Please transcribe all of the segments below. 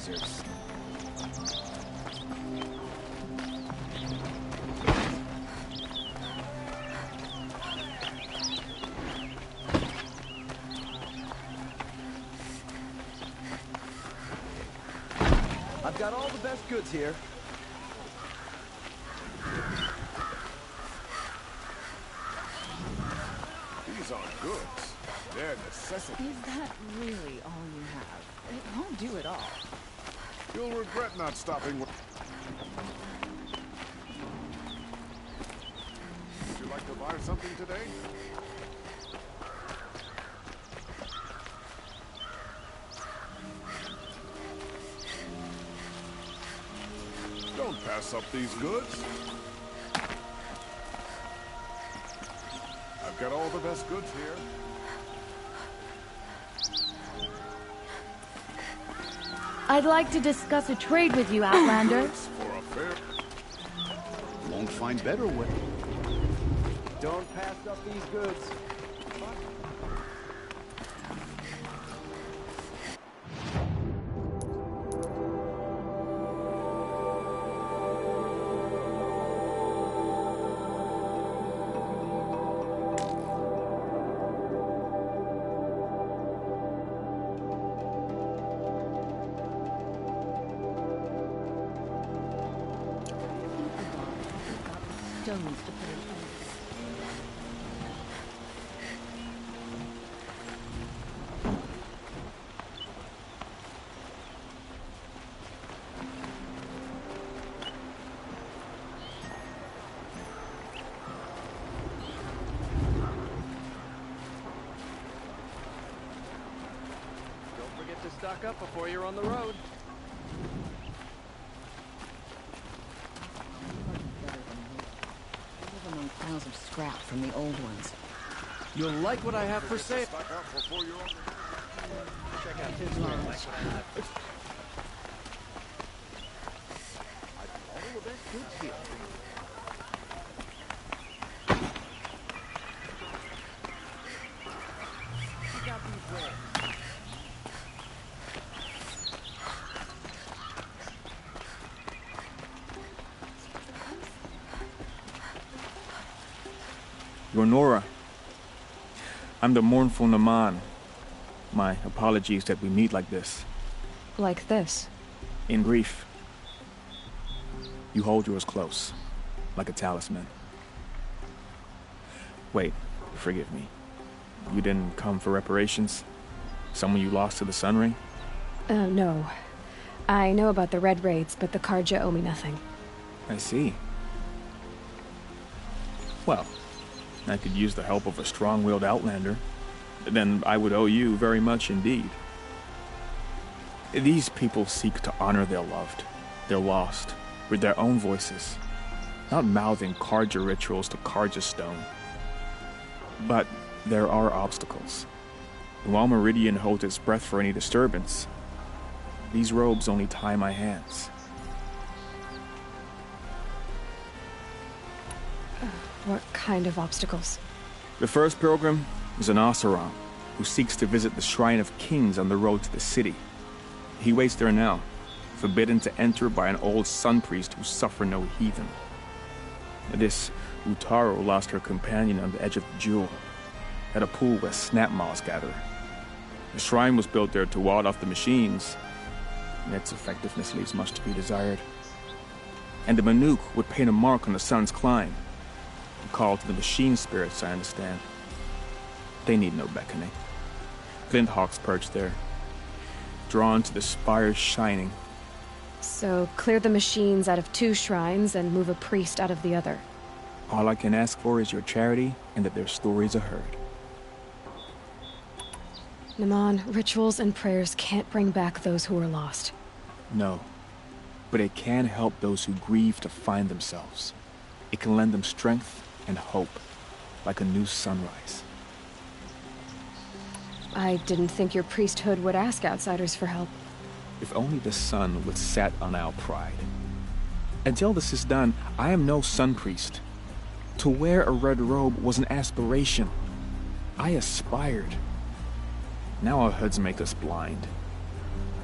deserts. I've got all the best goods here. These aren't goods. They're necessities. Is that really all you have? It won't do it all. You'll regret not stopping with... Would you like to buy something today? Don't pass up these goods. I've got all the best goods here. I'd like to discuss a trade with you, Outlander. For a fair... Won't find better way. Don't pass up these goods. Stones to put in place. Don't forget to stock up before you're on the road. Among piles of scrap from the old ones. You'll like what I have for sale. Stock up before you're on the... Check out his rooms. I've got all the best goods here. Check out these wares. You're Nora. I'm the mournful Naman. My apologies that we meet like this. Like this. In grief. You hold yours close, like a talisman. Wait, forgive me. You didn't come for reparations? Someone you lost to the Sunring? No. I know about the Red Raids, but the Karja owe me nothing. I see. Well, I could use the help of a strong-willed outlander. Then I would owe you very much indeed. These people seek to honor their loved, their lost, with their own voices, not mouthing Karja rituals to Karja stone. But there are obstacles. While Meridian holds its breath for any disturbance, these robes only tie my hands. What kind of obstacles? The first pilgrim is an Oseram who seeks to visit the Shrine of Kings on the road to the city. He waits there now, forbidden to enter by an old sun priest who suffer no heathen. This Utaro lost her companion on the edge of the jewel, at a pool where snap moths gather. The shrine was built there to ward off the machines, and its effectiveness leaves much to be desired. And the Manuk would paint a mark on the sun's climb, a call to the machine spirits, I understand. They need no beckoning. Glint hawks perch there, drawn to the spires shining. So, clear the machines out of 2 shrines and move a priest out of the other. All I can ask for is your charity and that their stories are heard. Naman, rituals and prayers can't bring back those who are lost. No, but it can help those who grieve to find themselves. It can lend them strength and hope, like a new sunrise. I didn't think your priesthood would ask outsiders for help. If only the sun would set on our pride. Until this is done, I am no sun priest. To wear a red robe was an aspiration. I aspired. Now our hoods make us blind.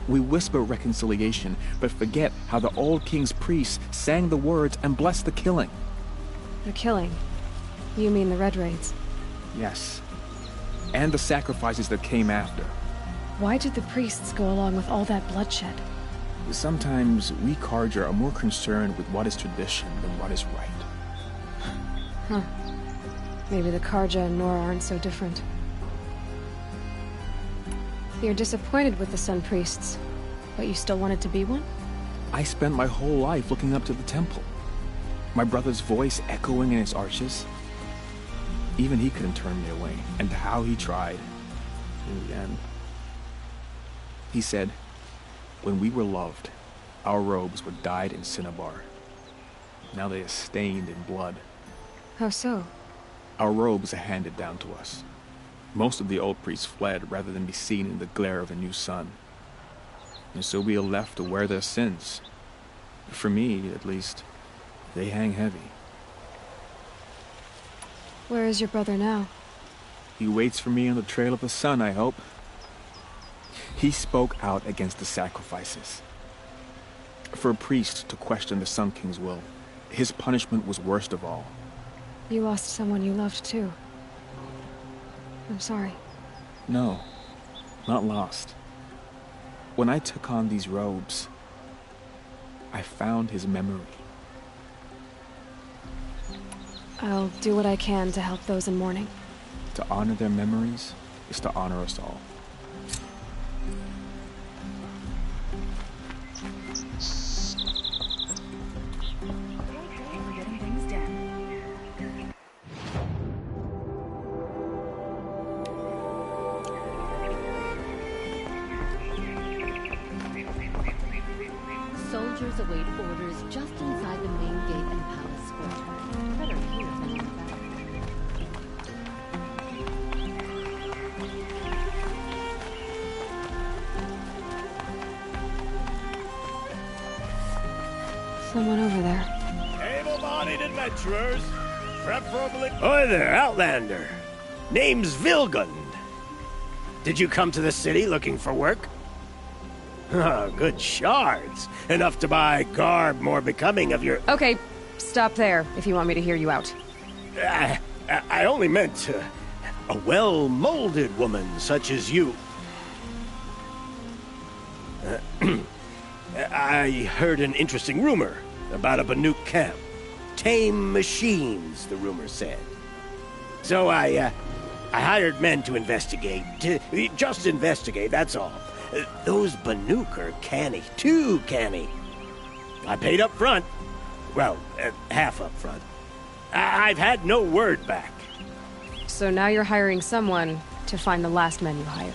We whisper reconciliation, but forget how the old king's priests sang the words and blessed the killing. The killing? You mean the Red Raids? Yes. And the sacrifices that came after. Why did the priests go along with all that bloodshed? Sometimes we Carja are more concerned with what is tradition than what is right. Huh. Maybe the Carja and Nora aren't so different. You're disappointed with the Sun Priests, but you still wanted to be one? I spent my whole life looking up to the temple. My brother's voice echoing in its arches. Even he couldn't turn me away, and how he tried. In the end. He said, when we were loved, our robes were dyed in cinnabar. Now they are stained in blood. How so? Our robes are handed down to us. Most of the old priests fled rather than be seen in the glare of a new sun. And so we are left to wear their sins. For me, at least, they hang heavy. Where is your brother now? He waits for me on the trail of the sun, I hope. He spoke out against the sacrifices. For a priest to question the Sun King's will, his punishment was worst of all. You lost someone you loved too. I'm sorry. No, not lost. When I took on these robes, I found his memory. I'll do what I can to help those in mourning. To honor their memories is to honor us all. We're getting things done. Soldiers await orders just inside the main gate and palace square. Better here than in the back. Someone over there. Able-bodied adventurers, preferably... Oi there, Outlander. Name's Vilgund. Did you come to the city looking for work? Oh, good shards. Enough to buy garb more becoming of your... Okay, stop there if you want me to hear you out. I only meant a well-molded woman such as you. I heard an interesting rumor about a Banuk camp. Tame machines, the rumor said. So I hired men to investigate. Just investigate, that's all. Those Banuk are canny, too canny. I paid up front. Well, half up front. I've had no word back. So now you're hiring someone to find the last men you hired.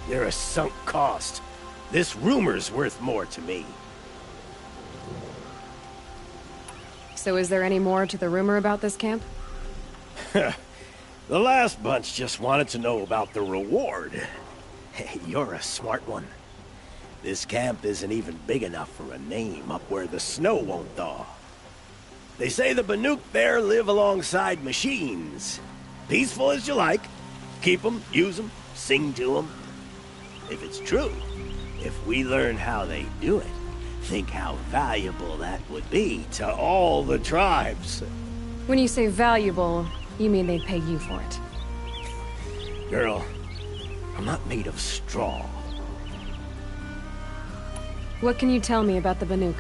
You're a sunk cost. This rumor's worth more to me. So is there any more to the rumor about this camp? The last bunch just wanted to know about the reward. Hey, you're a smart one. This camp isn't even big enough for a name up where the snow won't thaw. They say the Banuk there live alongside machines. Peaceful as you like. Keep them, use them, sing to them. If it's true, if we learn how they do it, think how valuable that would be to all the tribes. When you say valuable, you mean they'd pay you for it. Girl, I'm not made of straw. What can you tell me about the Banuk?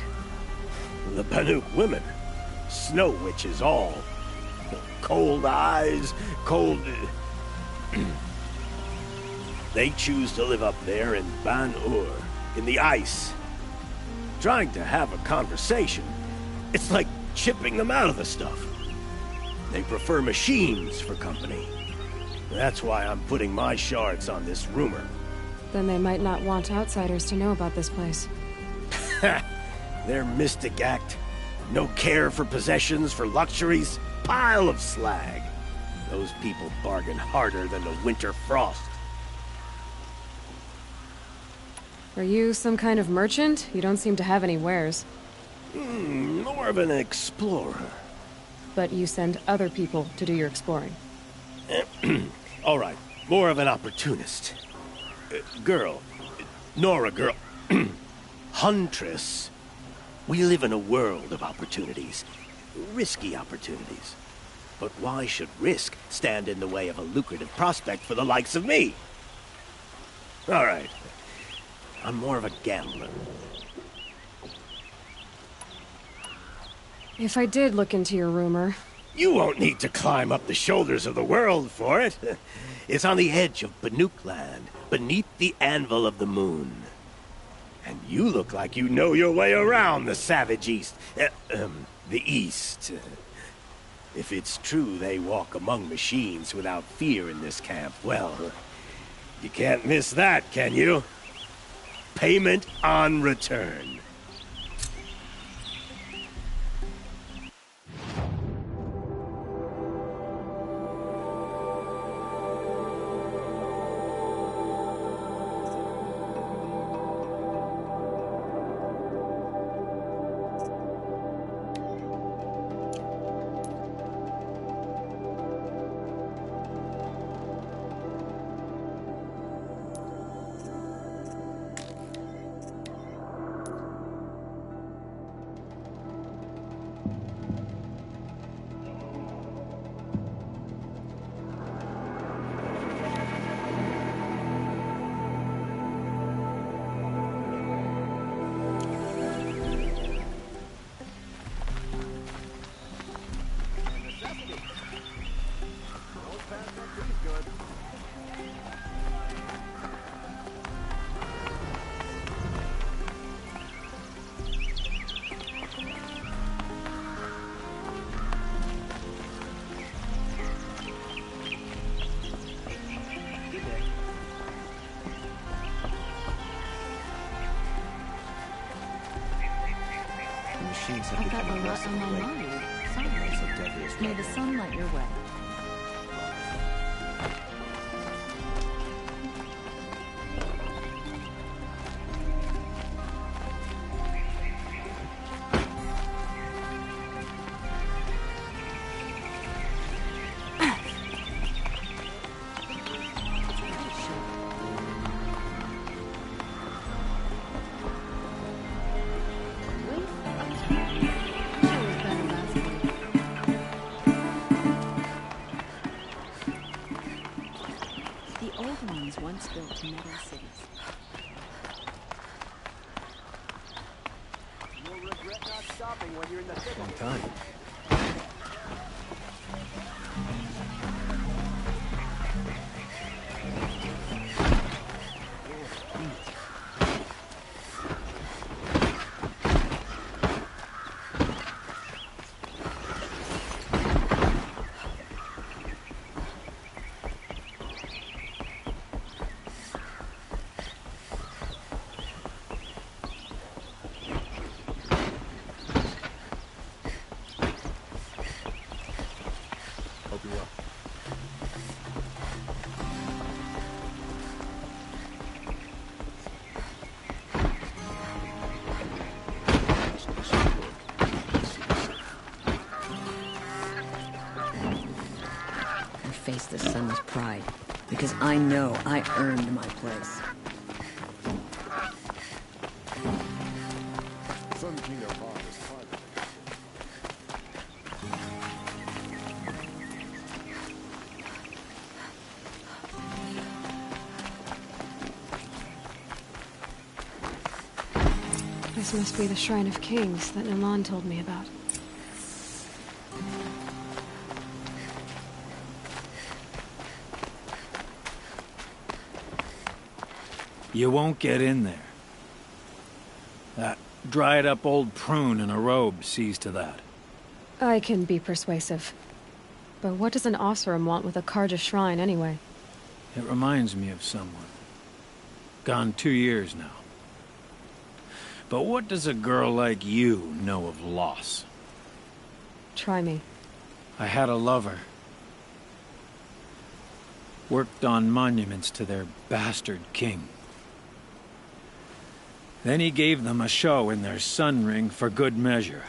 The Banuk women. Snow witches all. Cold eyes, cold... They choose to live up there in Ban-Ur, in the ice. Trying to have a conversation, it's like chipping them out of the stuff. They prefer machines for company. That's why I'm putting my shards on this rumor. Then they might not want outsiders to know about this place. Their mystic act. No care for possessions, for luxuries. Pile of slag. Those people bargain harder than the winter frost. Are you some kind of merchant? You don't seem to have any wares. More of an explorer. But you send other people to do your exploring. All right, more of an opportunist. girl. Nora girl. Huntress. We live in a world of opportunities. Risky opportunities. But why should risk stand in the way of a lucrative prospect for the likes of me? All right. I'm more of a gambler. If I did look into your rumor... You won't need to climb up the shoulders of the world for it. It's on the edge of Banuk land, beneath the anvil of the moon. And you look like you know your way around the savage east. The east. If it's true they walk among machines without fear in this camp, well, you can't miss that, can you? Payment on return. I've got a lot on my mind. Sorry. May the sun light your way. Once built metal cities. You'll regret not stopping when you're in the thick of it. Long time. Face the sun with pride, because I know I earned my place. Sun King Armand is private. This must be the Shrine of Kings that Nilan told me about. You won't get in there. That dried-up old prune in a robe sees to that. I can be persuasive. But what does an Oseram want with a Carja shrine, anyway? It reminds me of someone. Gone 2 years now. But what does a girl like you know of loss? Try me. I had a lover. Worked on monuments to their bastard king. Then he gave them a show in their sun ring for good measure.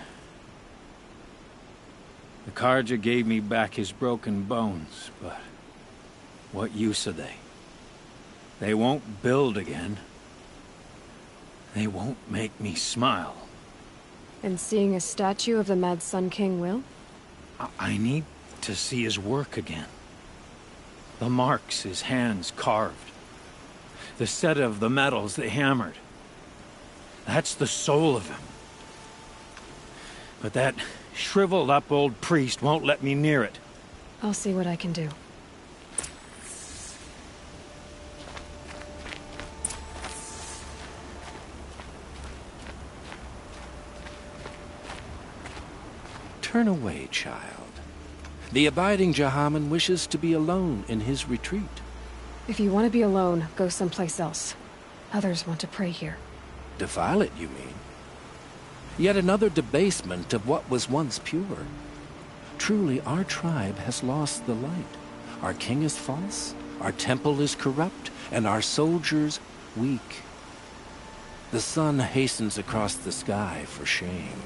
The Carja gave me back his broken bones, but what use are they? They won't build again. They won't make me smile. And seeing a statue of the Mad Sun King will? I need to see his work again. The marks his hands carved. The set of the metals they hammered. That's the soul of him. But that shriveled up old priest won't let me near it. I'll see what I can do. Turn away, child. The abiding Jahaman wishes to be alone in his retreat. If you want to be alone, go someplace else. Others want to pray here. Defile it, you mean? Yet another debasement of what was once pure. Truly, our tribe has lost the light. Our king is false, our temple is corrupt, and our soldiers weak. The sun hastens across the sky for shame.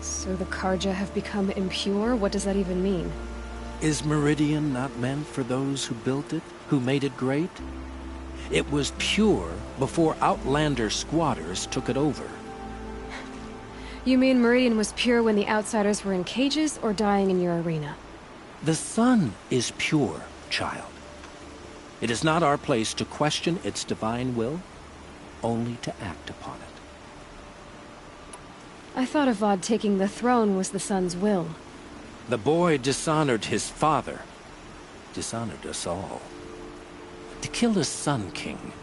So the Karja have become impure? What does that even mean? Is Meridian not meant for those who built it, who made it great? It was pure before outlander squatters took it over. You mean Meridian was pure when the outsiders were in cages or dying in your arena? The sun is pure, child. It is not our place to question its divine will, only to act upon it. I thought Avad taking the throne was the sun's will. The boy dishonored his father, dishonored us all. To kill a Sun King.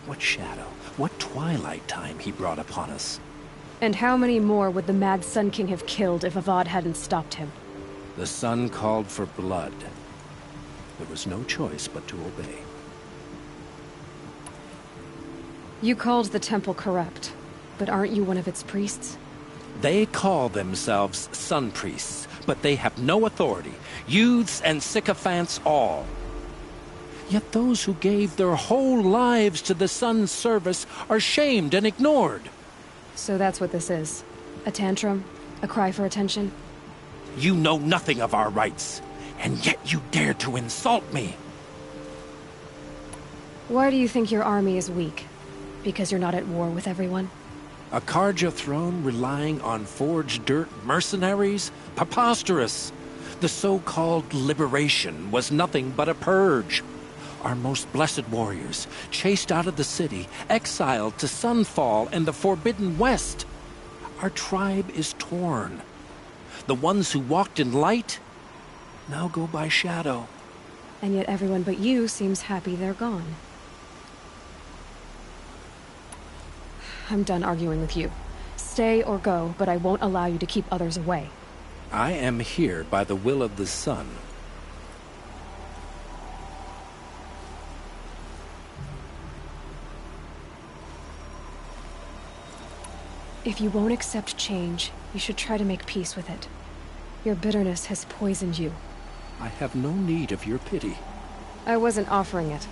What shadow, what twilight time he brought upon us. And how many more would the Mad Sun King have killed if Avad hadn't stopped him? The sun called for blood. There was no choice but to obey. You called the temple corrupt, but aren't you one of its priests? They call themselves sun priests, but they have no authority. Youths and sycophants all. Yet those who gave their whole lives to the sun's service are shamed and ignored. So that's what this is. A tantrum? A cry for attention? You know nothing of our rights, and yet you dare to insult me. Why do you think your army is weak? Because you're not at war with everyone? A Karja throne relying on forged dirt mercenaries? Preposterous! The so-called liberation was nothing but a purge. Our most blessed warriors, chased out of the city, exiled to Sunfall and the Forbidden West. Our tribe is torn. The ones who walked in light now go by shadow. And yet everyone but you seems happy they're gone. I'm done arguing with you. Stay or go, but I won't allow you to keep others away. I am here by the will of the sun. If you won't accept change, you should try to make peace with it. Your bitterness has poisoned you. I have no need of your pity. I wasn't offering it.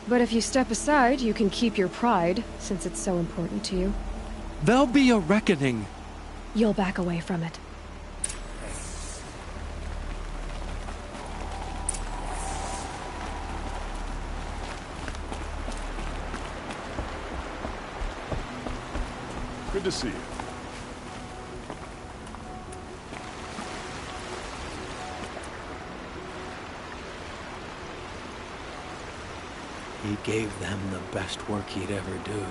But if you step aside, you can keep your pride, since it's so important to you. There'll be a reckoning. You'll back away from it. Good to see you. He gave them the best work he'd ever do.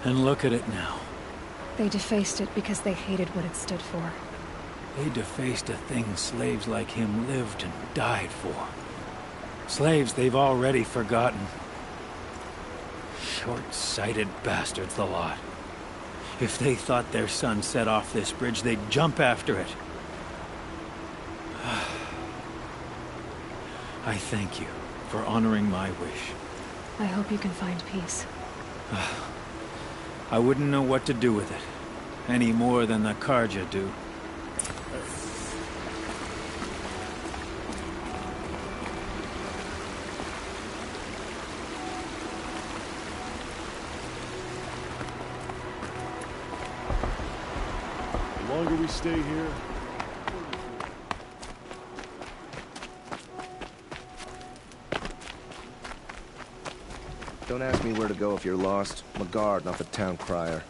And look at it now. They defaced it because they hated what it stood for. They defaced a thing slaves like him lived and died for. Slaves they've already forgotten. Short-sighted bastards, the lot. If they thought their son set off this bridge, they'd jump after it. I thank you for honoring my wish. I hope you can find peace. I wouldn't know what to do with it, any more than the Karja do. The longer we stay here, Don't ask me where to go if you're lost. I'm a guard, not the town crier.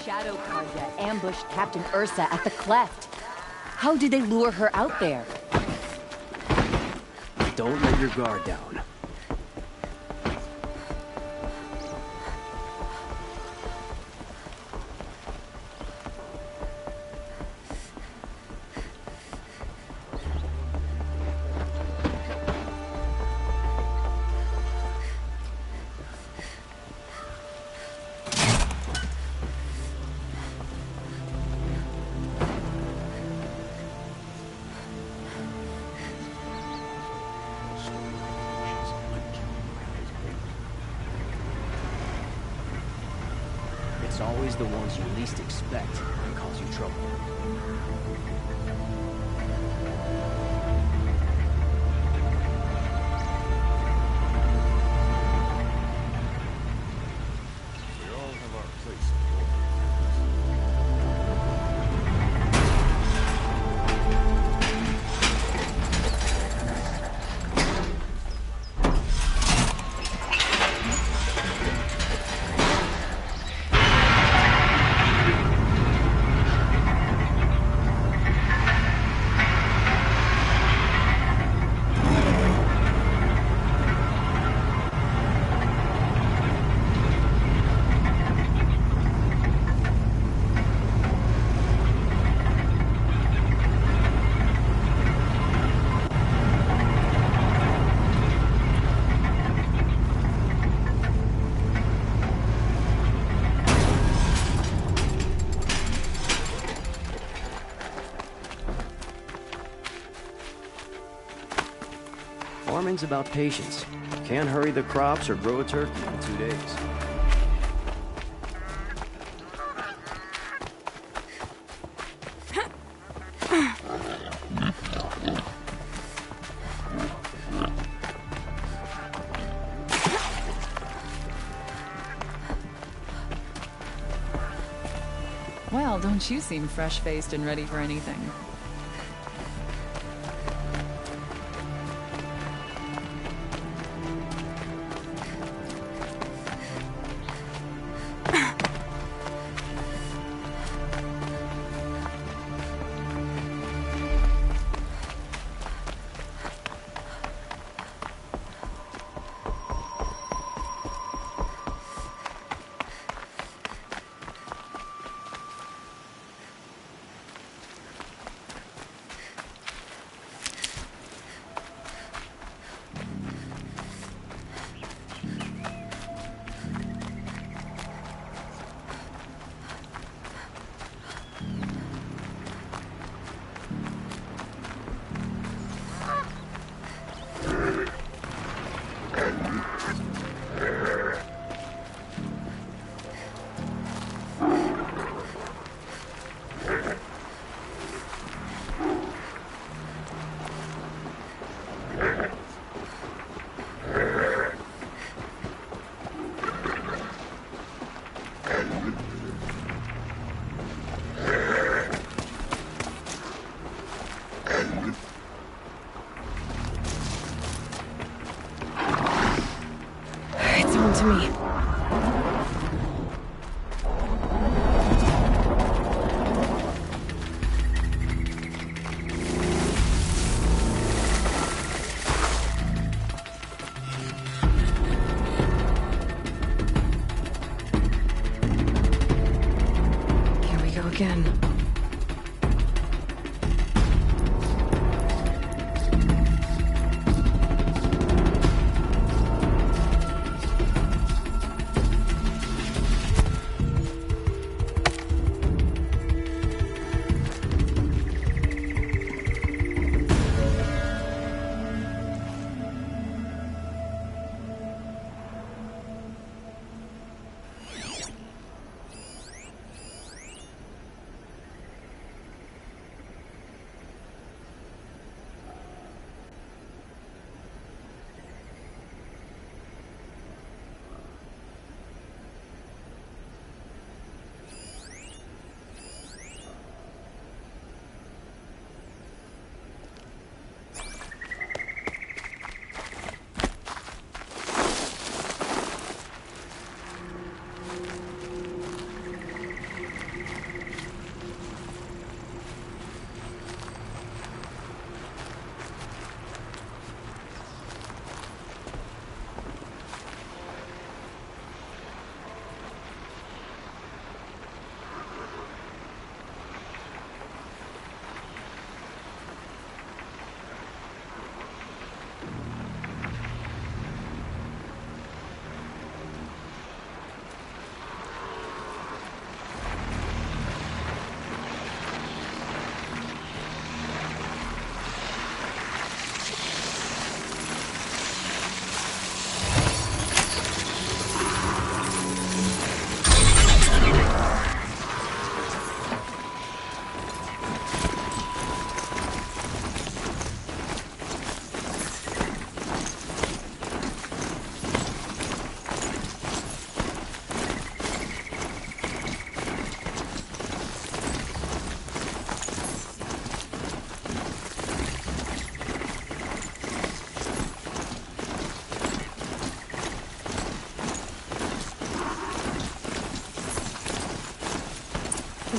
Shadow Carja ambushed Captain Ursa at the cleft. How did they lure her out there? Don't let your guard down. It's always the ones you least expect that cause you trouble. We all have our place. Farming's about patience. Can't hurry the crops or grow a turkey in 2 days. Well, don't you seem fresh-faced and ready for anything. It's on to me. Here we go again.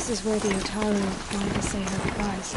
This is where the Otaru wanted to say her goodbyes.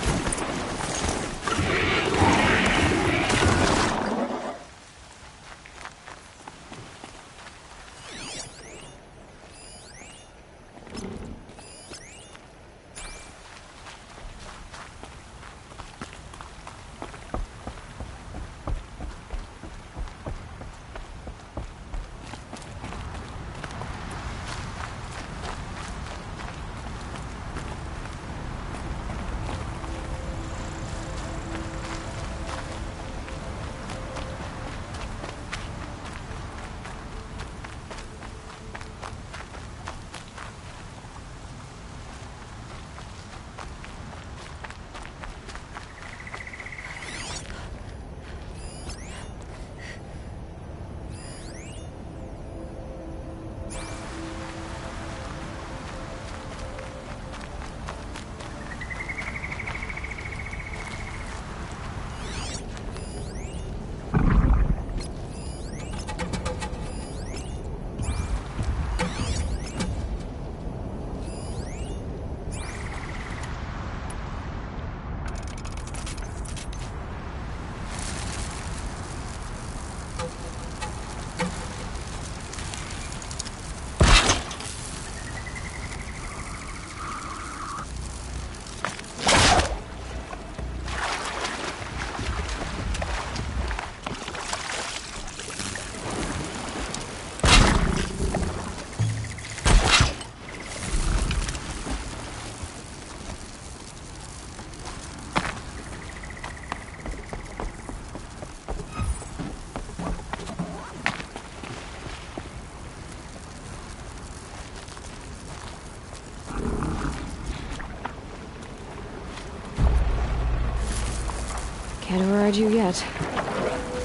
Can't override you yet.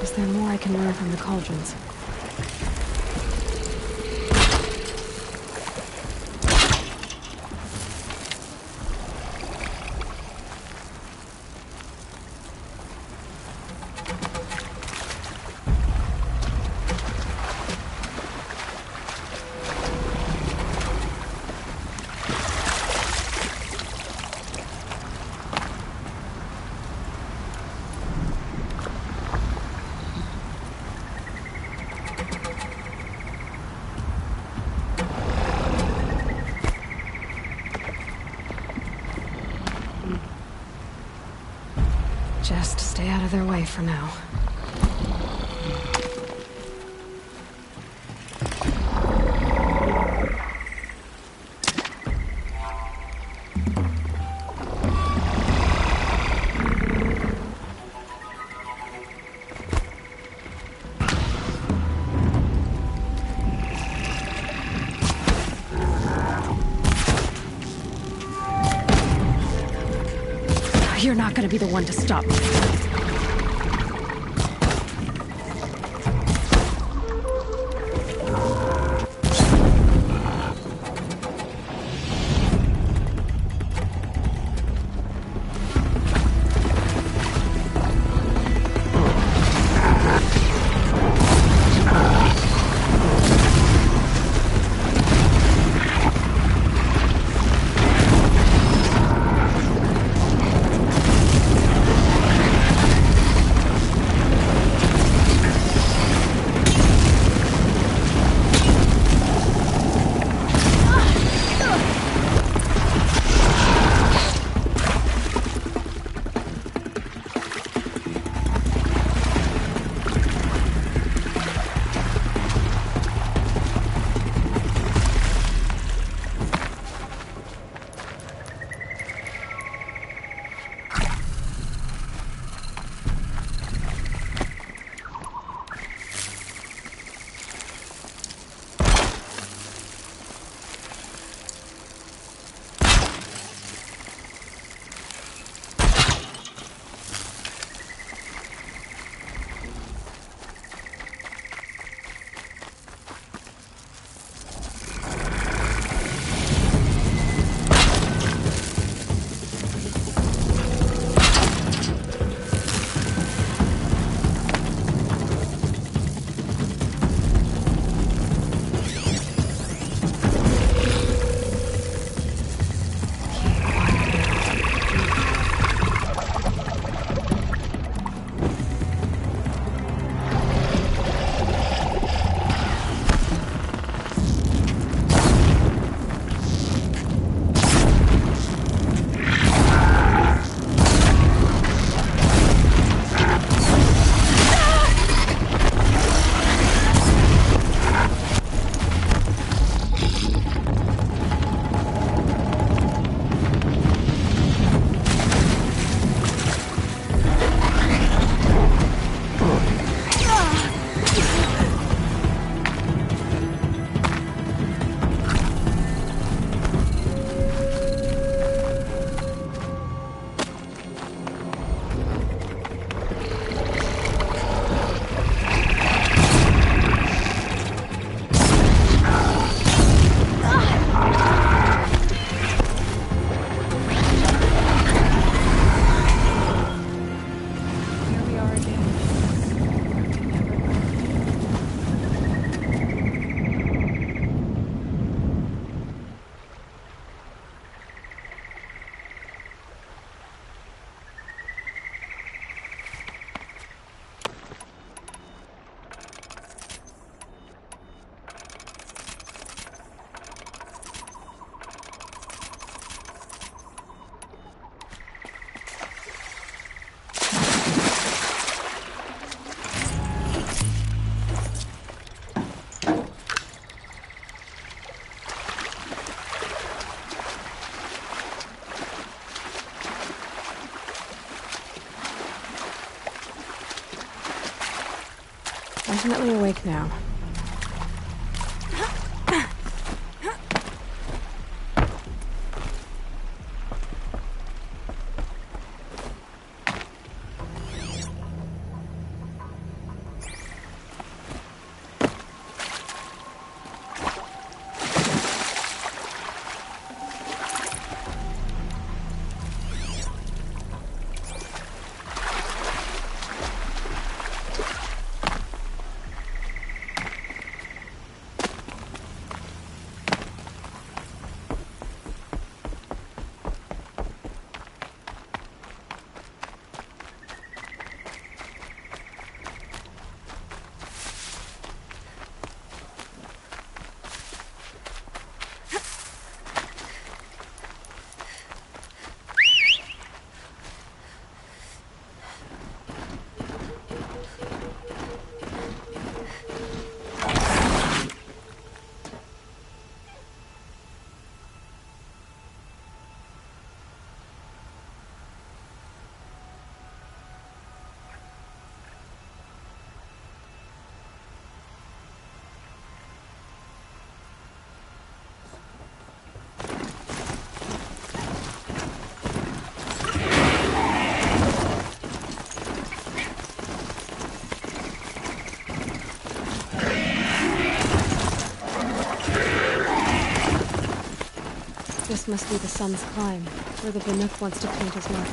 Is there more I can learn from the cauldrons? Just stay out of their way for now. You're not gonna be the one to stop me. Definitely awake now. This must be the sun's climb, where the Banuk wants to paint his mark.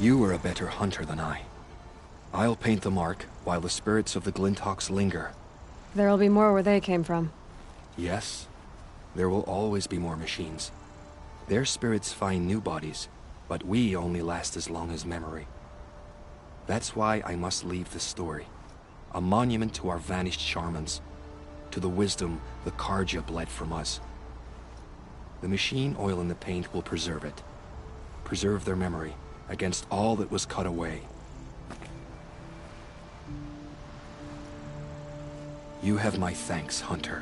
You were a better hunter than I. I'll paint the mark while the spirits of the Glinthawks linger. There'll be more where they came from. Yes, there will always be more machines. Their spirits find new bodies, but we only last as long as memory. That's why I must leave this story. A monument to our vanished shamans, to the wisdom the Carja bled from us. The machine oil in the paint will preserve it. Preserve their memory against all that was cut away. You have my thanks, Hunter.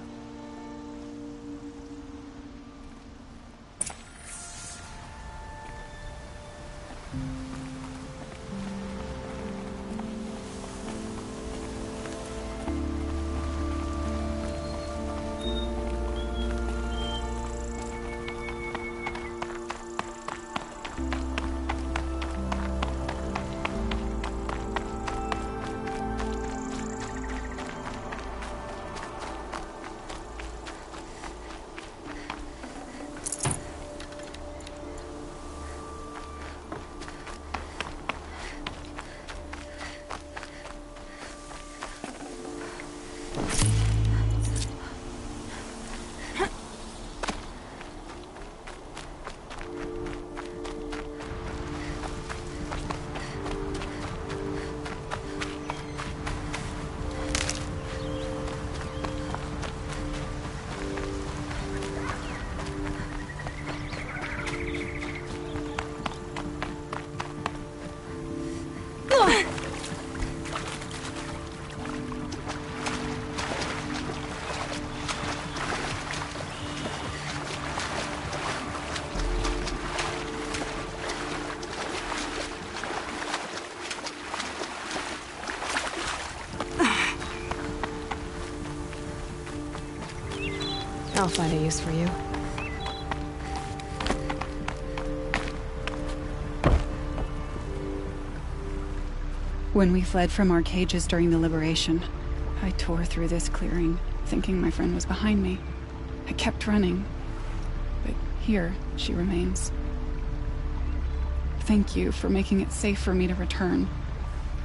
I'll find a use for you. When we fled from our cages during the Liberation, I tore through this clearing, thinking my friend was behind me. I kept running, but here she remains. Thank you for making it safe for me to return.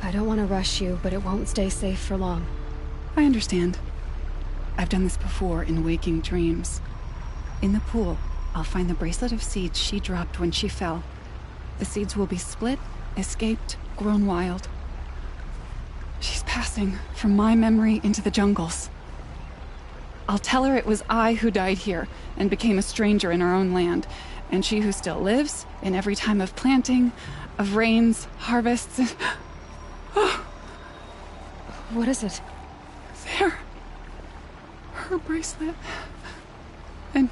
I don't want to rush you, but it won't stay safe for long. I understand. I've done this before in waking dreams. In the pool, I'll find the bracelet of seeds she dropped when she fell. The seeds will be split, escaped, grown wild. She's passing from my memory into the jungles. I'll tell her it was I who died here and became a stranger in our own land, and she who still lives in every time of planting, of rains, harvests, and... What is it? There. Her bracelet. And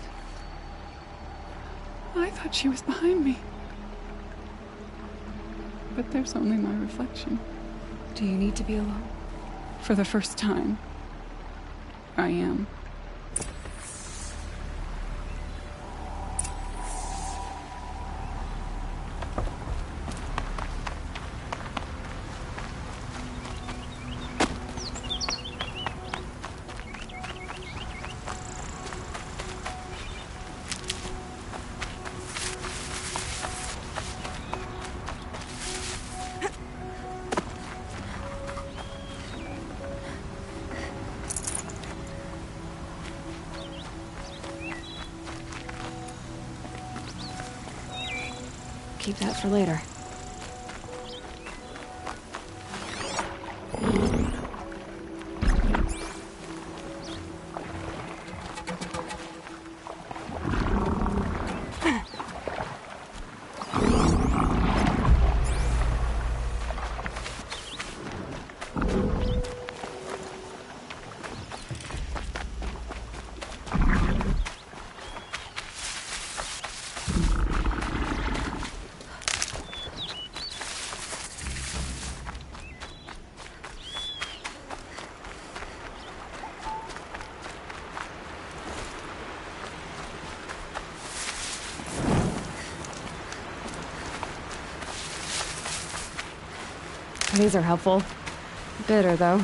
I thought she was behind me. But there's only my reflection. Do you need to be alone? For the first time, I am. Keep that for later. These are helpful. Bitter, though.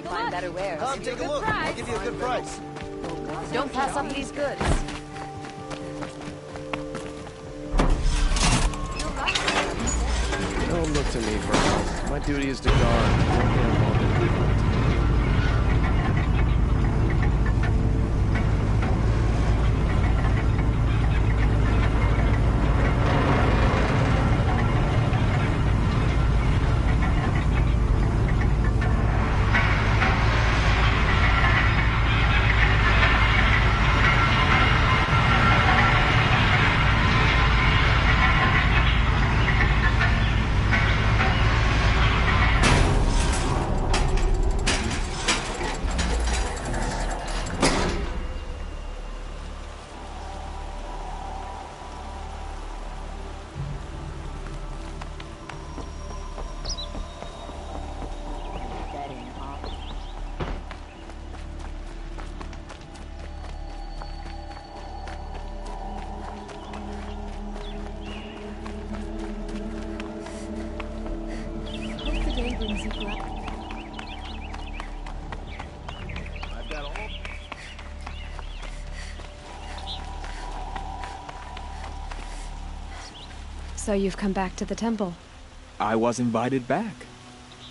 find better wares. Come, take a look. I'll give you a good price. Don't pass up these goods. Don't look to me for help. My duty is to guard. Don't get involved in conflict. So you've come back to the temple. I was invited back.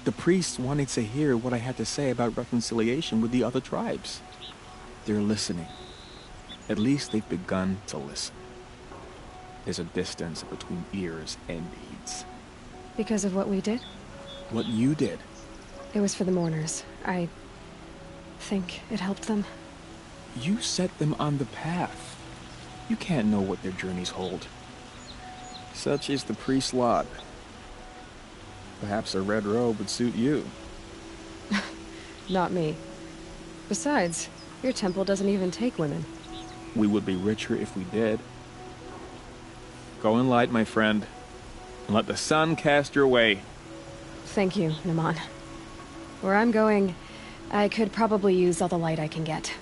The priests wanted to hear what I had to say about reconciliation with the other tribes. They're listening. At least they've begun to listen. There's a distance between ears and deeds. Because of what we did? What you did. It was for the mourners. I think it helped them. You set them on the path. You can't know what their journeys hold. Such is the priest's lot. Perhaps a red robe would suit you. Not me. Besides, your temple doesn't even take women. We would be richer if we did. Go in light, my friend, and let the sun cast your way. Thank you, Naman. Where I'm going, I could probably use all the light I can get.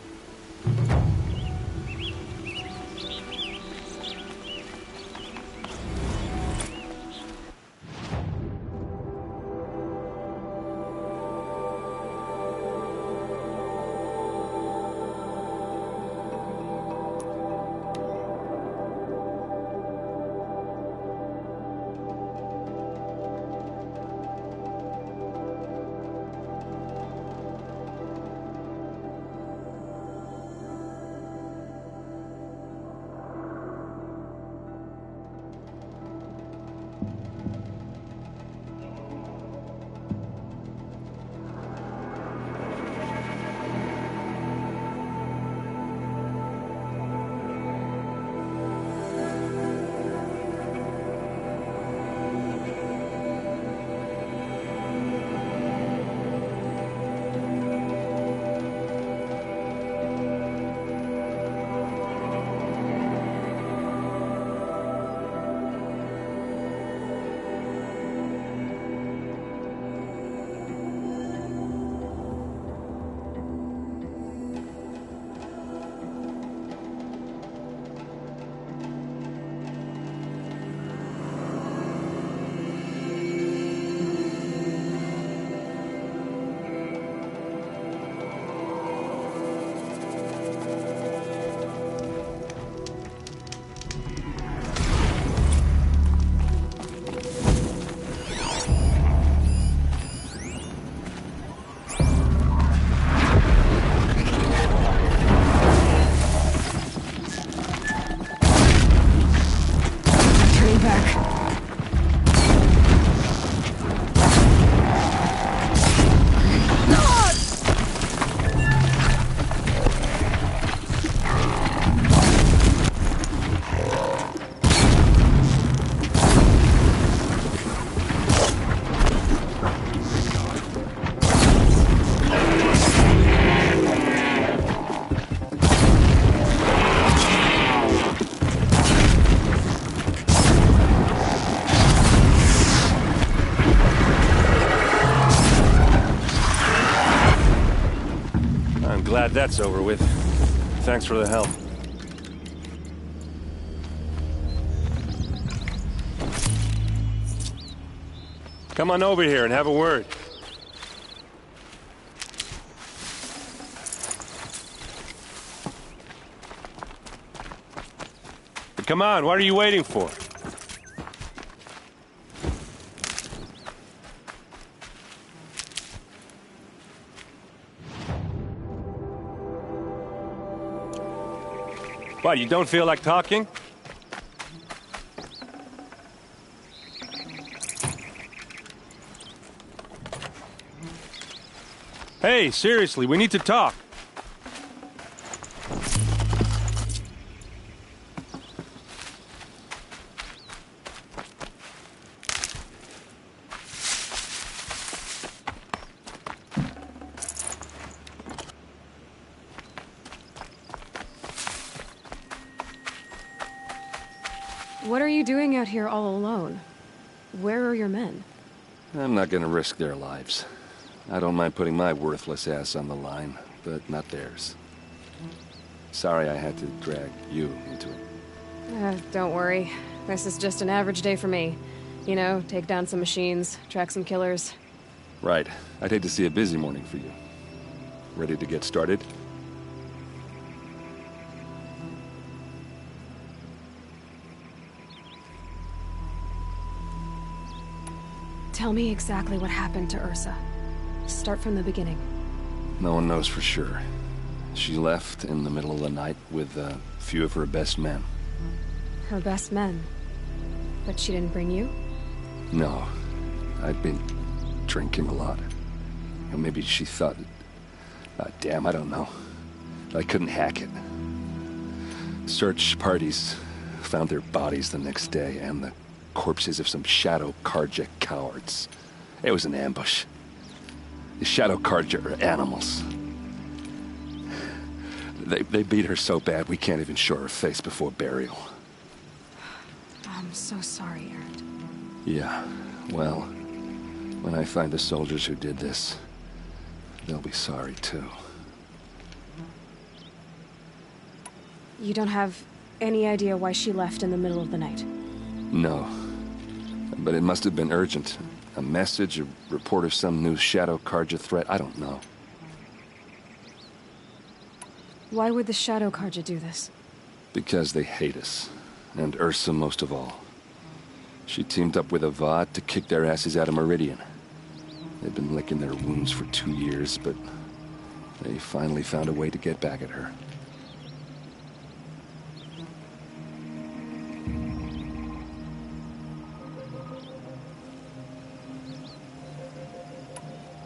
Glad that's over with. Thanks for the help. Come on over here and have a word. Come on, what are you waiting for? What, you don't feel like talking? Hey, seriously, we need to talk. What are you doing out here all alone? Where are your men? I'm not gonna risk their lives. I don't mind putting my worthless ass on the line, but not theirs. Sorry I had to drag you into it. Don't worry. This is just an average day for me. You know, take down some machines, track some killers. Right. I'd hate to see a busy morning for you. Ready to get started? Tell me exactly what happened to Ursa. Start from the beginning. No one knows for sure. She left in the middle of the night with a few of her best men. Her best men? But she didn't bring you? No. I'd been drinking a lot. Or maybe she thought... damn, I don't know. I couldn't hack it. Search parties found their bodies the next day, and the corpses of some Shadow Carja cowards. It was an ambush. The Shadow Carja are animals. They beat her so bad we can't even show her face before burial. I'm so sorry, Erend. Yeah, well, when I find the soldiers who did this, they'll be sorry too. You don't have any idea why she left in the middle of the night? No. But it must have been urgent. A message, a report of some new Shadow Carja threat, I don't know. Why would the Shadow Carja do this? Because they hate us. And Ursa most of all. She teamed up with Avad to kick their asses out of Meridian. They've been licking their wounds for 2 years, but they finally found a way to get back at her.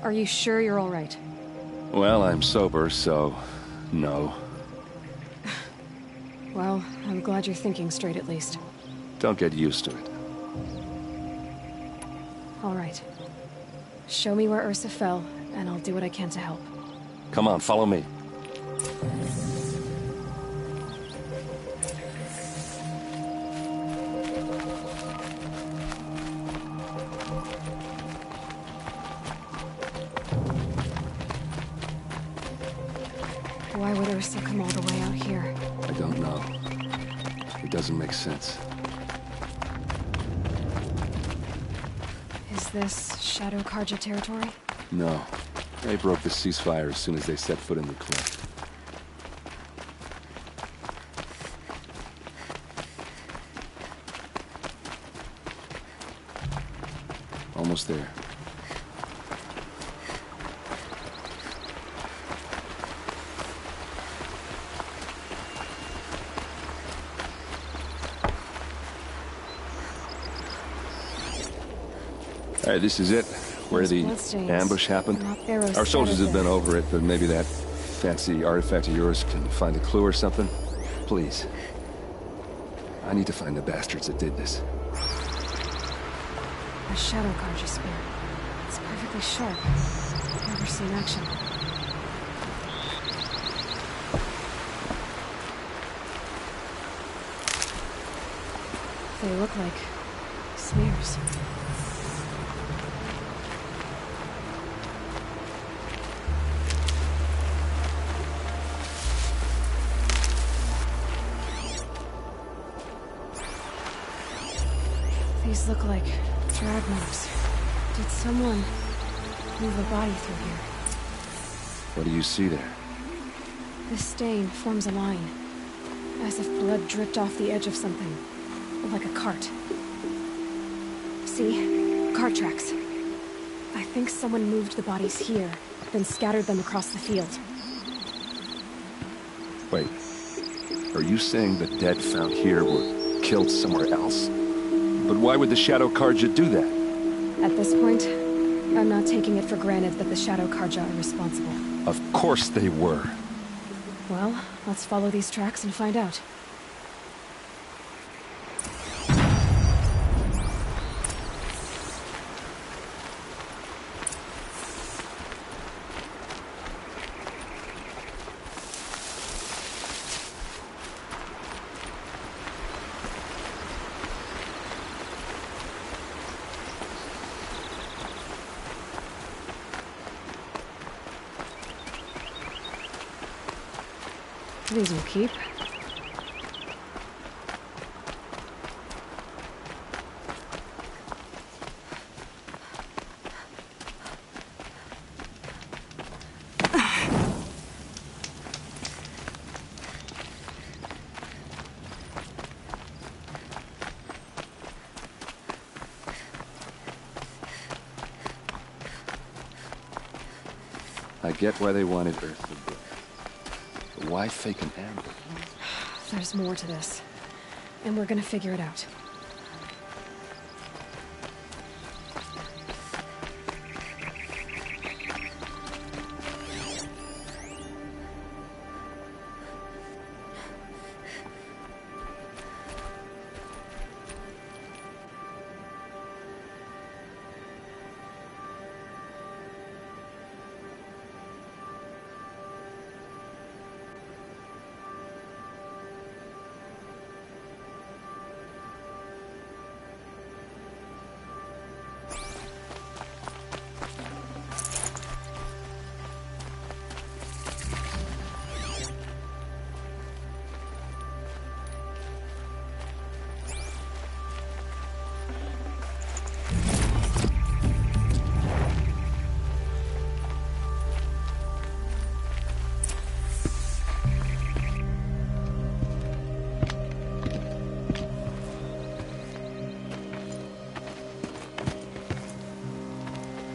Are you sure you're all right? Well, I'm sober, so... no. Well, I'm glad you're thinking straight at least. Don't get used to it. All right. Show me where Ursa fell, and I'll do what I can to help. Come on, follow me. Why would Ursa come all the way out here? I don't know. It doesn't make sense. Is this Shadow Carja territory? No. They broke the ceasefire as soon as they set foot in the cliff. Almost there. All right, this is it, where the ambush happened. Our soldiers have been over it, but maybe that fancy artifact of yours can find a clue or something. Please. I need to find the bastards that did this. A Shadow Carja spear. It's perfectly sharp. I've never seen action. They look like smears. These look like drag marks. Did someone move a body through here? What do you see there? This stain forms a line. As if blood dripped off the edge of something. Like a cart. See? Cart tracks. I think someone moved the bodies here, then scattered them across the field. Wait. Are you saying the dead found here were killed somewhere else? But why would the Shadow Carja do that? At this point, I'm not taking it for granted that the Shadow Carja are responsible. Of course they were. Well, let's follow these tracks and find out. These will keep. I get why they wanted Earth to burn. But why fake an ambush? There's more to this. And we're gonna figure it out.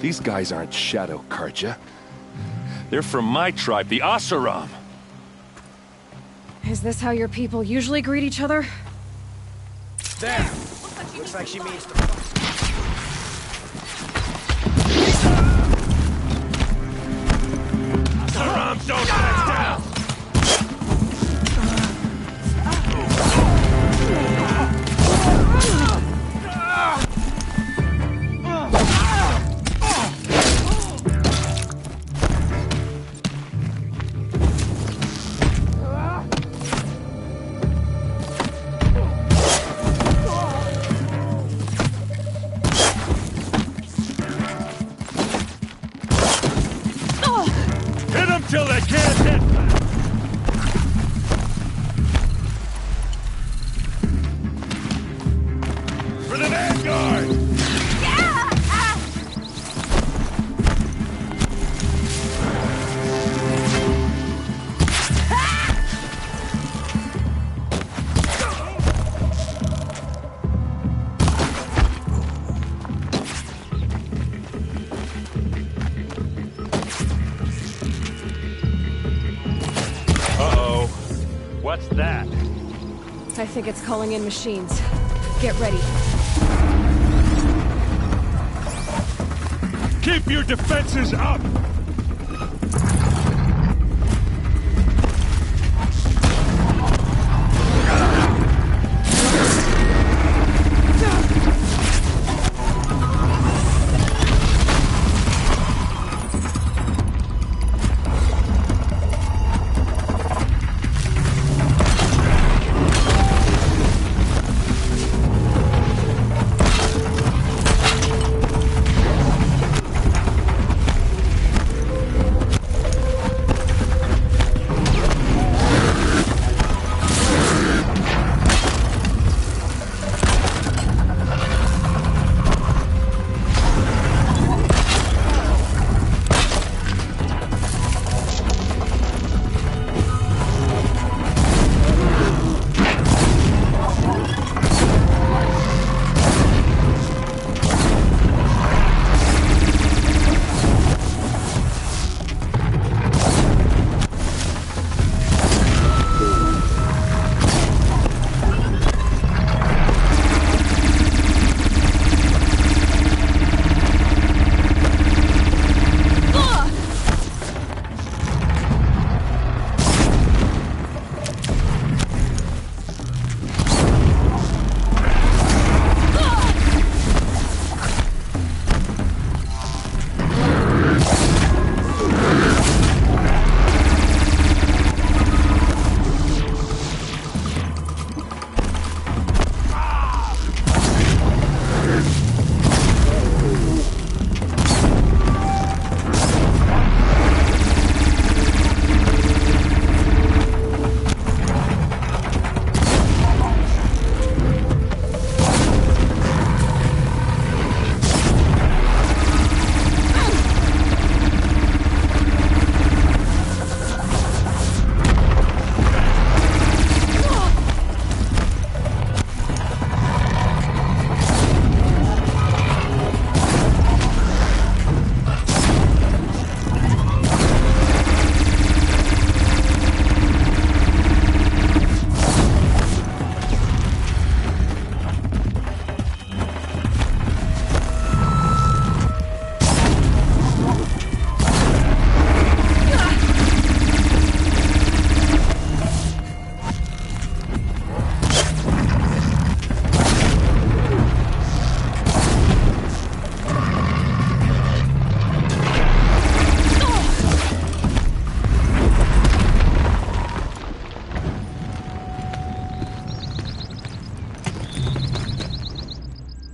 These guys aren't Shadow Carja. They're from my tribe, the Oseram. Is this how your people usually greet each other? There! Looks like she means to... Oseram, don't back down! Till they can't hit! For the Vanguard! What's that? I think it's calling in machines. Get ready. Keep your defenses up!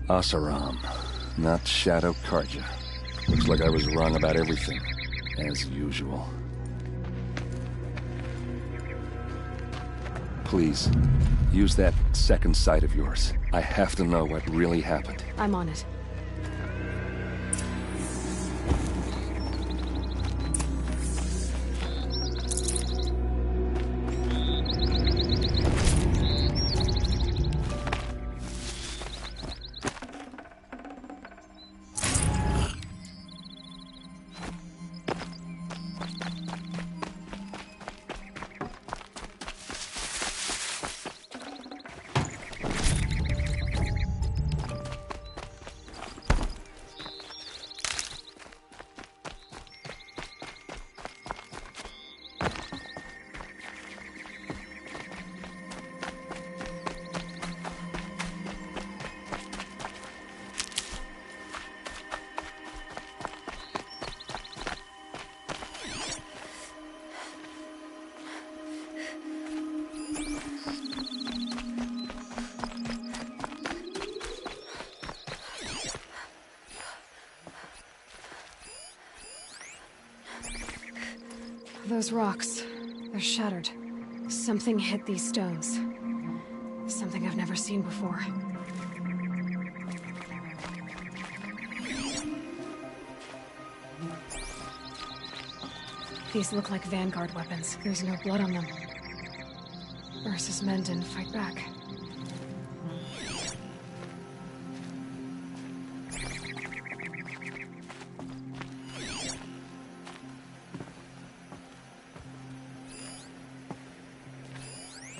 Oseram, not Shadow Karja. Looks like I was wrong about everything, as usual. Please, use that second sight of yours. I have to know what really happened. I'm on it. Those rocks, they're shattered. Something hit these stones. Something I've never seen before. These look like Vanguard weapons. There's no blood on them. Ursa's men didn't fight back.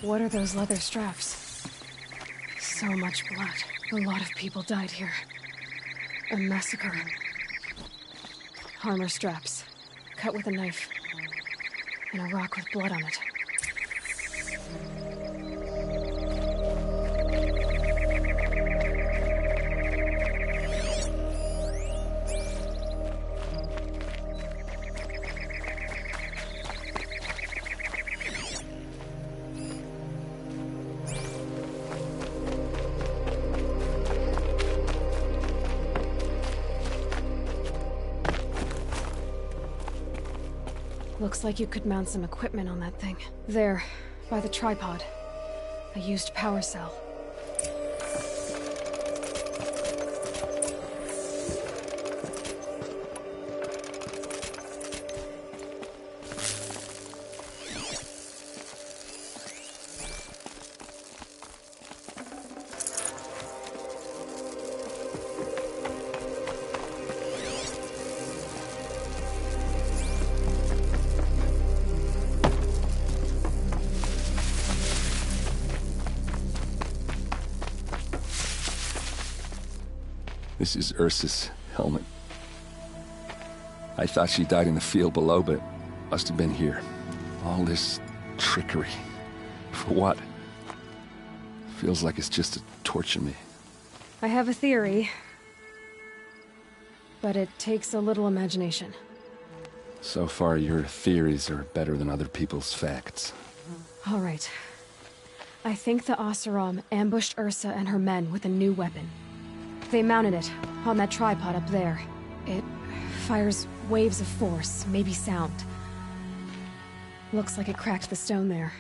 What are those leather straps? So much blood. A lot of people died here. A massacre. Armor straps. Cut with a knife. And a rock with blood on it. Looks like you could mount some equipment on that thing. There, by the tripod. A used power cell. This is Ursa's helmet. I thought she died in the field below, but it must have been here. All this trickery. For what? Feels like it's just to torture me. I have a theory. But it takes a little imagination. So far, your theories are better than other people's facts. All right. I think the Oseram ambushed Ursa and her men with a new weapon. They mounted it on that tripod up there. It fires waves of force, maybe sound. Looks like it cracked the stone there.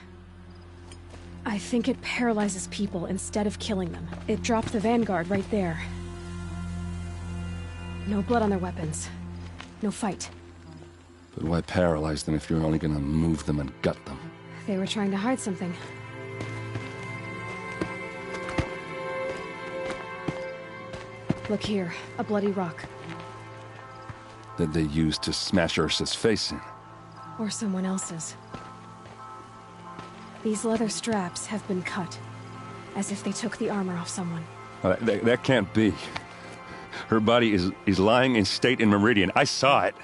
I think it paralyzes people instead of killing them. It dropped the Vanguard right there. No blood on their weapons. No fight. But why paralyze them if you're only gonna move them and gut them? They were trying to hide something. Look here, a bloody rock. That they used to smash Ursa's face in. Or someone else's. These leather straps have been cut, as if they took the armor off someone. That can't be. Her body is lying in state in Meridian. I saw it.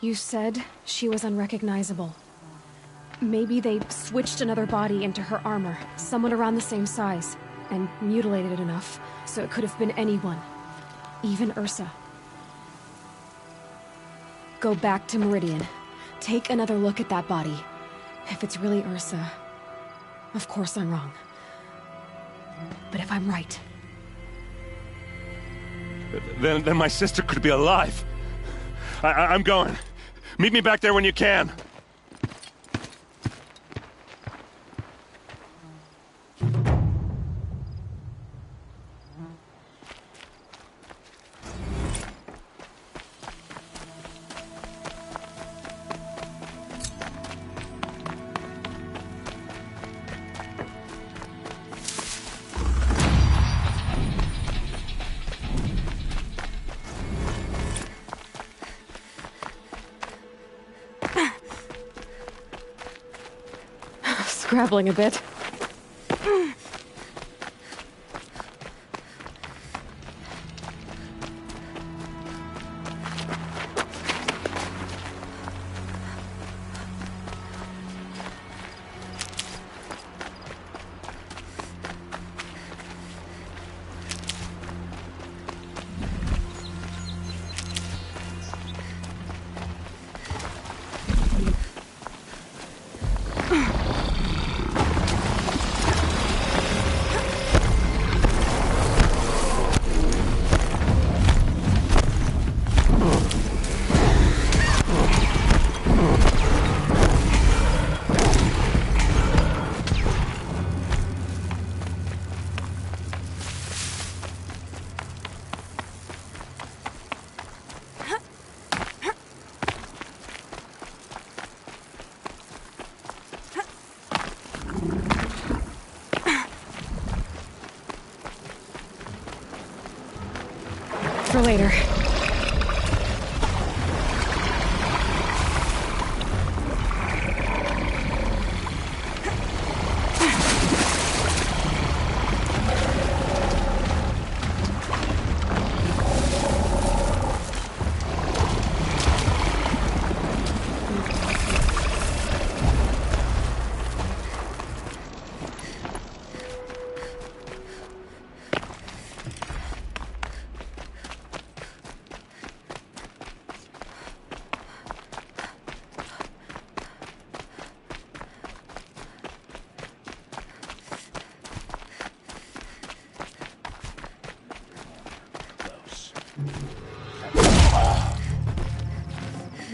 You said she was unrecognizable. Maybe they switched another body into her armor, someone around the same size, and mutilated it enough so it could have been anyone. Even Ursa. Go back to Meridian. Take another look at that body. If it's really Ursa, of course I'm wrong. But if I'm right, then my sister could be alive. I'm going. Meet me back there when you can. Scrabbling a bit. For later.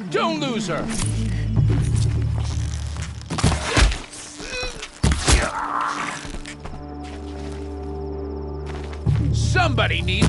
Don't lose her! Somebody needs...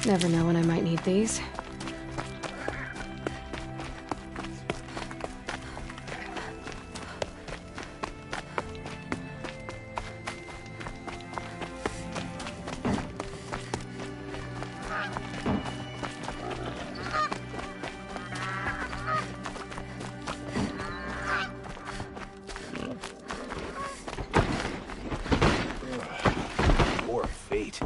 Never know when I might need these. Poor fate.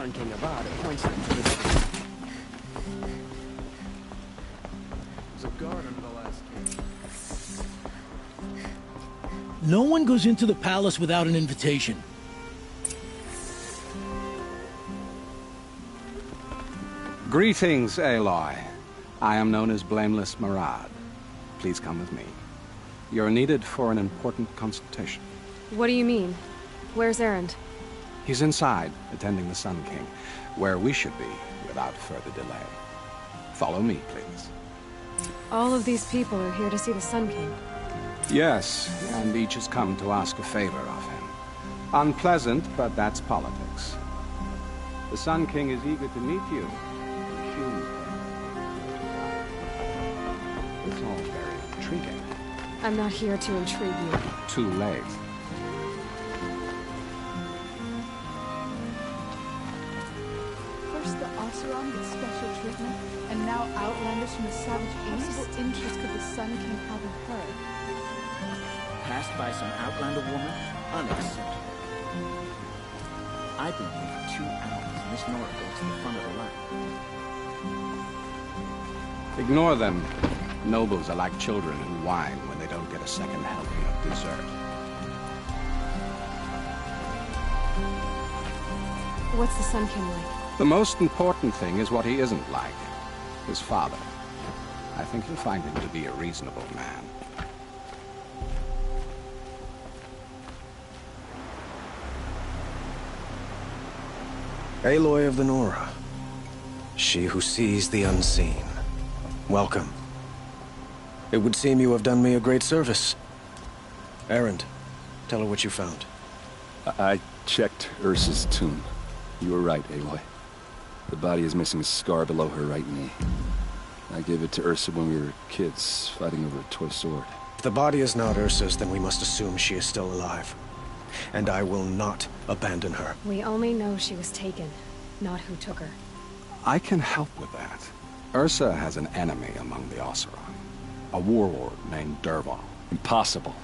Sun King Avad appoints them to the... There's a guard under the last gate. No one goes into the palace without an invitation. Greetings, Aloy. I am known as Blameless Marad. Please come with me. You're needed for an important consultation. What do you mean? Where's Erend? He's inside, attending the Sun King, where we should be without further delay. Follow me, please. All of these people are here to see the Sun King. Yes, and each has come to ask a favor of him. Unpleasant, but that's politics. The Sun King is eager to meet you. It's all very intriguing. I'm not here to intrigue you. Too late. First the Oseram gets special treatment, and now outlanders from the savage possible interest could the Sun King have in her. Passed by some outlander woman? Unacceptable. I've been here for 2 hours, and this Nora goes to the front of the line. Ignore them. Nobles are like children who whine when they don't get a second helping of dessert. What's the Sun King like? The most important thing is what he isn't like. His father. I think you'll find him to be a reasonable man. Aloy of the Nora. She who sees the unseen. Welcome. It would seem you have done me a great service. Erend, tell her what you found. I checked Ursa's tomb. You were right, Aloy. The body is missing a scar below her right knee. I gave it to Ursa when we were kids, fighting over a toy sword. If the body is not Ursa's, then we must assume she is still alive. And I will not abandon her. We only know she was taken, not who took her. I can help with that. Ursa has an enemy among the Oseram. A warlord named Dervahl. Impossible.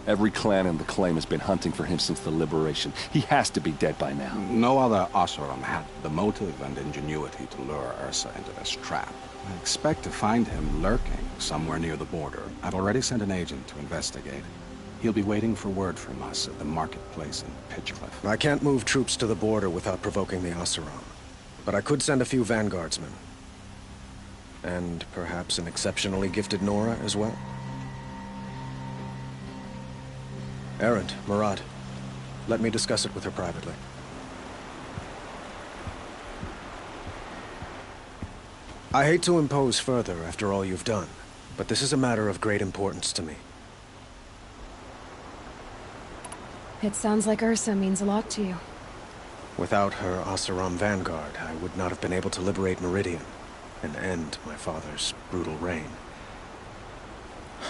Every clan in the claim has been hunting for him since the liberation. He has to be dead by now. No other Oseram had the motive and ingenuity to lure Ursa into this trap. I expect to find him lurking somewhere near the border. I've already sent an agent to investigate. He'll be waiting for word from us at the marketplace in Pitchcliff. I can't move troops to the border without provoking the Oseram. But I could send a few vanguardsmen. And perhaps an exceptionally gifted Nora as well. Erend, Marad, let me discuss it with her privately. I hate to impose further after all you've done, but this is a matter of great importance to me. It sounds like Ursa means a lot to you. Without her Oseram vanguard, I would not have been able to liberate Meridian and end my father's brutal reign.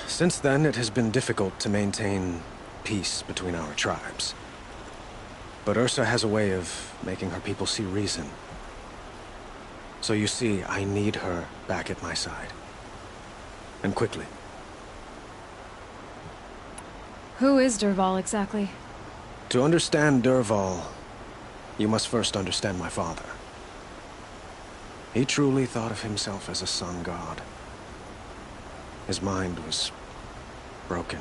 Since then, it has been difficult to maintain peace between our tribes. But Ursa has a way of making her people see reason. So you see, I need her back at my side. And quickly. Who is Dervahl exactly? To understand Dervahl, you must first understand my father. He truly thought of himself as a sun god. His mind was broken.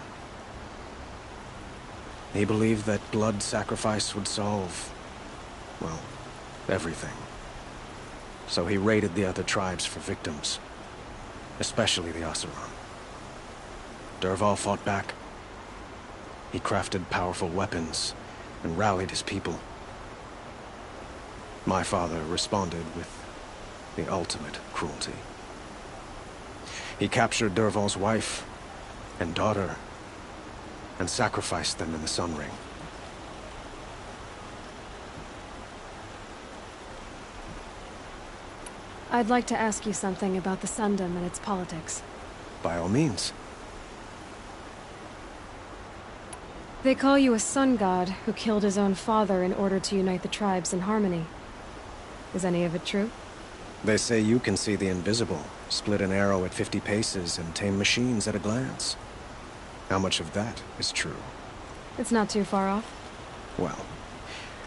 He believed that blood sacrifice would solve, well, everything. So he raided the other tribes for victims, especially the Oseram. Dervahl fought back. He crafted powerful weapons and rallied his people. My father responded with the ultimate cruelty. He captured Dervahl's wife and daughter and sacrificed them in the Sun Ring. I'd like to ask you something about the Sundom and its politics. By all means. They call you a sun god who killed his own father in order to unite the tribes in harmony. Is any of it true? They say you can see the invisible, split an arrow at 50 paces, and tame machines at a glance. How much of that is true? It's not too far off. Well,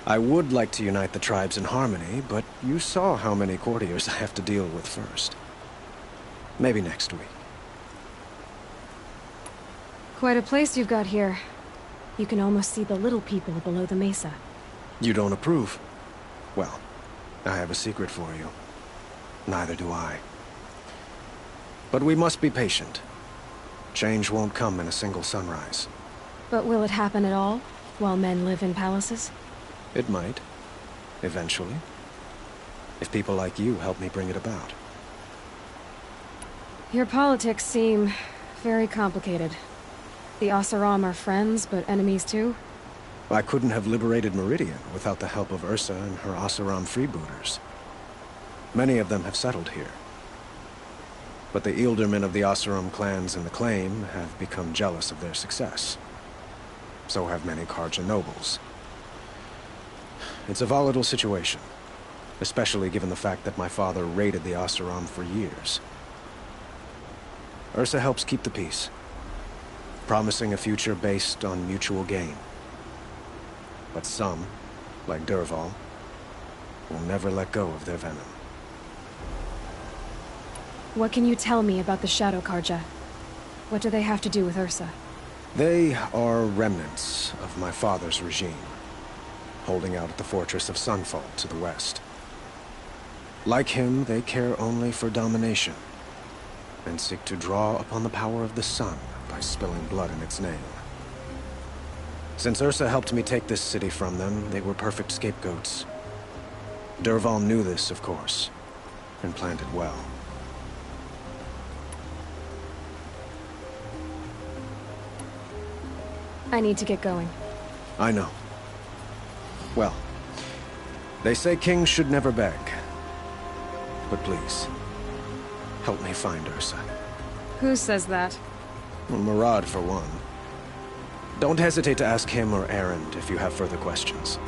I would like to unite the tribes in harmony, but you saw how many courtiers I have to deal with first. Maybe next week. Quite a place you've got here. You can almost see the little people below the mesa. You don't approve? Well, I have a secret for you. Neither do I. But we must be patient. Change won't come in a single sunrise. But will it happen at all, while men live in palaces? It might. Eventually. If people like you help me bring it about. Your politics seem very complicated. The Oseram are friends, but enemies too? I couldn't have liberated Meridian without the help of Ursa and her Oseram freebooters. Many of them have settled here. But the Ealdormen of the Oseram clans in the Claim have become jealous of their success. So have many Carja nobles. It's a volatile situation, especially given the fact that my father raided the Oseram for years. Ursa helps keep the peace, promising a future based on mutual gain. But some, like Dervahl, will never let go of their venom. What can you tell me about the Shadow Carja? What do they have to do with Ursa? They are remnants of my father's regime, holding out at the fortress of Sunfall to the west. Like him, they care only for domination, and seek to draw upon the power of the sun by spilling blood in its name. Since Ursa helped me take this city from them, they were perfect scapegoats. Dervahl knew this, of course, and planned it well. I need to get going. I know. Well, they say kings should never beg. But please, help me find Ursa. Who says that? Well, Murad, for one. Don't hesitate to ask him or Erend if you have further questions.